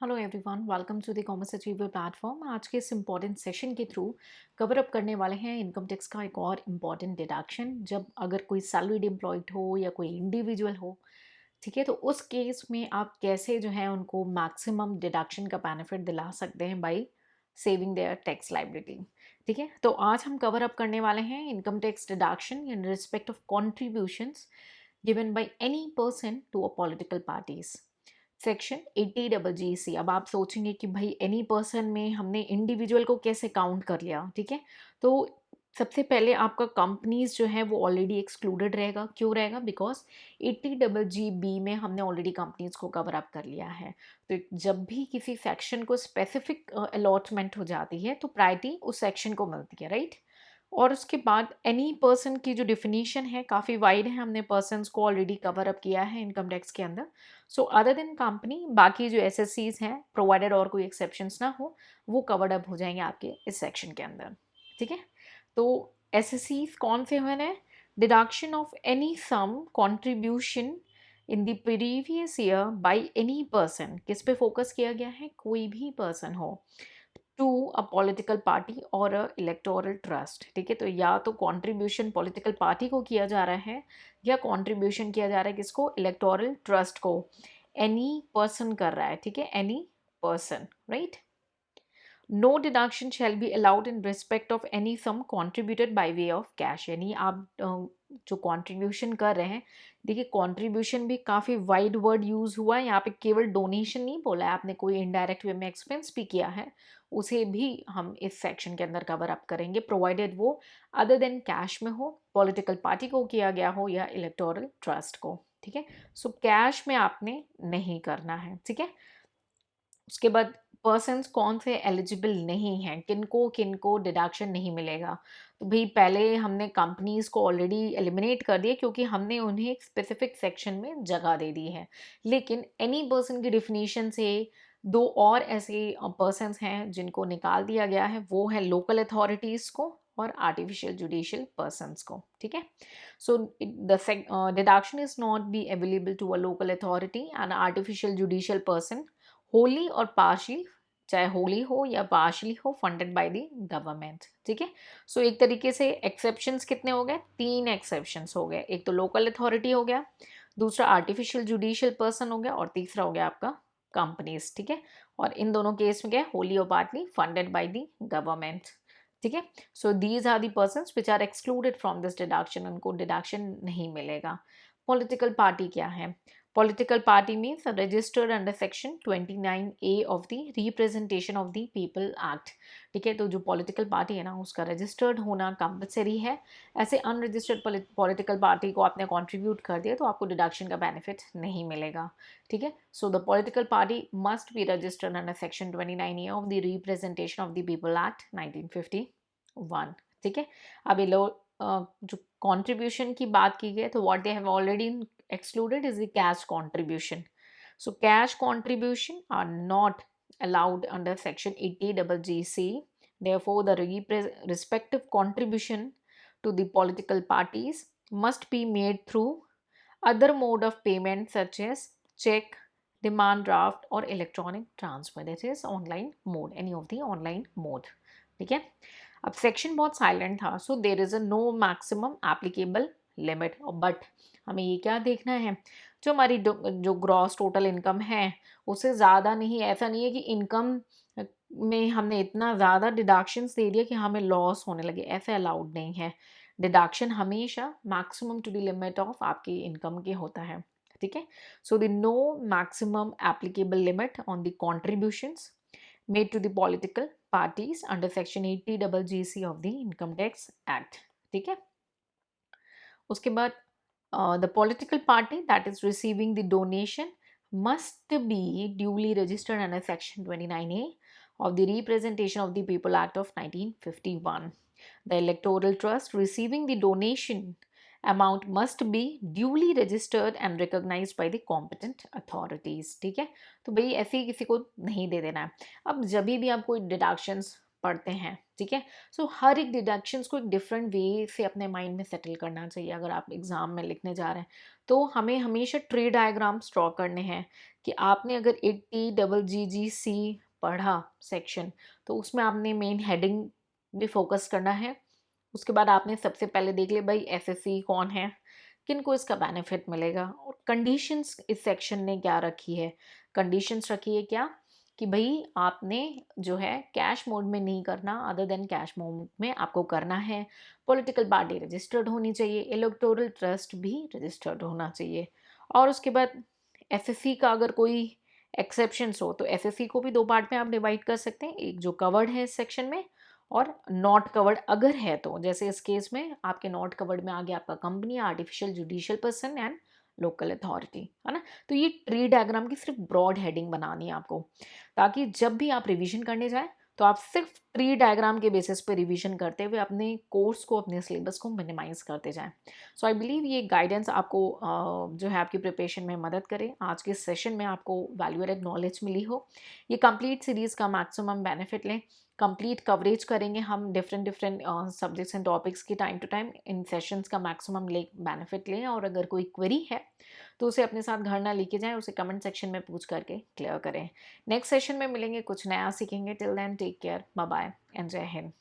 Hello everyone, welcome to the commerce achiever platform. आज के इस इम्पॉर्टेंट सेशन के थ्रू कवर अप करने वाले हैं इनकम टैक्स का एक और इम्पॉर्टेंट डिडक्शन। जब अगर कोई सैलरीड एम्प्लॉयड हो या कोई इंडिविजुअल हो, ठीक है, तो उस केस में आप कैसे जो है उनको मैक्सिमम डिडक्शन का बेनिफिट दिला सकते हैं by saving their tax liability. ठीक है, तो आज हम कवर अप करने वाले हैं income tax deduction in respect of contributions given by any person to a political parties. Section 80 GC। अब आप सोचेंगे कि भाई एनी पर्सन में हमने इंडिविजुअल को कैसे काउंट कर लिया। ठीक है, तो सबसे पहले आपका कंपनीज जो है वो ऑलरेडी एक्सक्लूडेड रहेगा। क्यों रहेगा? बिकॉज 80 GB में हमने ऑलरेडी कंपनीज को कवर अप कर लिया है। तो जब भी किसी सेक्शन को स्पेसिफिक अलॉटमेंट हो जाती है तो प्रायोरिटी उस सेक्शन को मिलती है, राइट। और उसके बाद एनी पर्सन की जो डिफिनीशन है काफ़ी वाइड है, हमने पर्सनस को ऑलरेडी कवर अप किया है इनकम टैक्स के अंदर। सो अदर देन कंपनी, बाकी जो एसएससीज हैं, प्रोवाइडेड और कोई एक्सेप्शंस ना हो, वो कवर्ड अप हो जाएंगे आपके इस सेक्शन के अंदर। ठीक है, तो एसएससीज कौन से हैं? Deduction of any sum contribution in the previous year by any person. किस पे फोकस किया गया है? कोई भी पर्सन हो टू अ पॉलिटिकल पार्टी और अ इलेक्टोरल ट्रस्ट। ठीक है, तो या तो कंट्रीब्यूशन पॉलिटिकल पार्टी को किया जा रहा है या कंट्रीब्यूशन किया जा रहा है किसको? इलेक्टोरल ट्रस्ट को। एनी पर्सन कर रहा है, ठीक है, any person, right. No deduction shall be allowed in respect of any sum contributed by way of cash. यानी आप जो कॉन्ट्रीब्यूशन कर रहे हैं, देखिए कॉन्ट्रीब्यूशन भी काफ़ी वाइड वर्ड यूज़ हुआ है यहाँ पे। केवल डोनेशन नहीं बोला है आपने, कोई इनडायरेक्ट वे में एक्सपेंस भी किया है, उसे भी हम इस सेक्शन के अंदर कवर अप करेंगे, प्रोवाइडेड वो अदर देन कैश में हो, पॉलिटिकल पार्टी को किया गया हो या इलेक्टोरल ट्रस्ट को। ठीक है, सो कैश में आपने नहीं करना है। ठीक है, उसके बाद पर्सन्स कौन से एलिजिबल नहीं हैं, किनको किनको डिडक्शन नहीं मिलेगा। तो भाई पहले हमने कंपनीज को ऑलरेडी एलिमिनेट कर दिया क्योंकि हमने उन्हें एक स्पेसिफिक सेक्शन में जगह दे दी है। लेकिन एनी पर्सन की डिफिनीशन से दो और ऐसे पर्सन्स हैं जिनको निकाल दिया गया है, वो है लोकल अथॉरिटीज़ को और आर्टिफिशियल जुडिशियल पर्सन्स को। ठीक है, so the deduction is not be available to a local authority and artificial judicial person wholly और पार्शली, चाहे होली हो या पार्शली हो, फंडेड बाय द गवर्नमेंट। ठीक है, सो एक तरीके से एक्सेप्शंस कितने हो गए? 3 एक्सेप्शंस हो गए। एक तो लोकल अथॉरिटी हो गया, दूसरा आर्टिफिशियल जुडिशियल पर्सन हो गया और तीसरा हो गया आपका कंपनीज। ठीक है, और इन दोनों केस में क्या है? होली और partly funded by the government. ठीक है, so these are the persons which are excluded from this deduction, उनको डिडक्शन नहीं मिलेगा। पॉलिटिकल पार्टी क्या है? Political party means registered under section 29A of the Representation of the People Act। ठीक है, तो जो पॉलिटिकल पार्टी है ना, उसका रजिस्टर्ड होना कंपलसरी है। ऐसे अनरजिस्टर्ड पॉलिटिकल पार्टी को आपने कंट्रीब्यूट कर दिया तो आपको डिडक्शन का बेनिफिट नहीं मिलेगा। ठीक है, so the political party must be registered under section 29A of the representation of the people act 1951। ठीक है, अब ये लो जो कंट्रीब्यूशन की बात की गई तो what they have already excluded is the cash contribution. So cash contribution are not allowed under section 80 GC. Therefore, the respective contribution to the political parties must be made through other mode of payment such as check, demand draft or electronic transfer, that is online mode, any of the online mode. ठीक है, अब section बहुत silent था, so there is a no maximum applicable limit. But हमें ये क्या देखना है? जो हमारी जो ग्रॉस टोटल इनकम है उससे ज़्यादा नहीं, ऐसा नहीं है कि इनकम में हमने इतना ज़्यादा डिडक्शंस दे दिया कि हमें लॉस होने लगे, ऐसे अलाउड नहीं है। डिडक्शन हमेशा maximum to the limit of आपकी इनकम के होता है। ठीक है, so the no maximum applicable limit on the contributions made to the political parties under section 80 GC of the income tax act। ठीक है, उसके बाद the political party that is receiving the donation must be duly registered under section 29A of the representation of the people act of 1951। the electoral trust receiving the donation amount must be duly registered and recognized by the competent authorities। ठीक है, तो भाई ऐसे ही किसी को नहीं दे देना है। अब जब भी आप कोई डिडक्शंस पढ़ते हैं, ठीक है। सो हर एक डिडक्शंस को एक डिफरेंट वे से अपने माइंड में सेटल करना चाहिए। अगर आप एग्ज़ाम में लिखने जा रहे हैं तो हमें हमेशा ट्री डायग्राम्स ड्रॉ करने हैं कि आपने अगर 80 GGC पढ़ा सेक्शन, तो उसमें आपने मेन हेडिंग भी फोकस करना है। उसके बाद आपने सबसे पहले देख लिया भाई एसएससी कौन है, किन को इसका बेनिफिट मिलेगा, और कंडीशंस इस सेक्शन ने क्या रखी है। कंडीशंस रखी है क्या कि भाई आपने जो है कैश मोड में नहीं करना, अदर देन कैश मोड में आपको करना है। पॉलिटिकल पार्टी रजिस्टर्ड होनी चाहिए, इलेक्टोरल ट्रस्ट भी रजिस्टर्ड होना चाहिए। और उसके बाद एसएससी का अगर कोई एक्सेप्शंस हो तो एसएससी को भी दो पार्ट में आप डिवाइड कर सकते हैं, एक जो कवर्ड है इस सेक्शन में और नॉट कवर्ड अगर है तो। जैसे इस केस में आपके नॉट कवर्ड में आ गया आपका company, artificial judicial person and local authority, है ना। तो ये ट्री डायग्राम की सिर्फ ब्रॉड हेडिंग बनानी है आपको, ताकि जब भी आप रिवीजन करने जाएं तो आप सिर्फ ट्री डायग्राम के बेसिस पे रिवीजन करते हुए अपने कोर्स को, अपने सिलेबस को मिनिमाइज करते जाएं। सो आई बिलीव ये गाइडेंस आपको जो है आपकी प्रिपरेशन में मदद करे। आज के सेशन में आपको वैल्यू एडेड नॉलेज मिली हो। ये कंप्लीट सीरीज़ का मैक्सिमम बेनिफिट लें। कंप्लीट कवरेज करेंगे हम different different subjects and topics की टाइम टू टाइम। इन सेशंस का मैक्सिमम ले बेनिफिट लें, और अगर कोई क्वेरी है तो उसे अपने साथ घर ना लेके जाएं, उसे कमेंट सेक्शन में पूछ करके क्लियर करें। नेक्स्ट सेशन में मिलेंगे, कुछ नया सीखेंगे। Till then take care, bye bye and जय हिंद।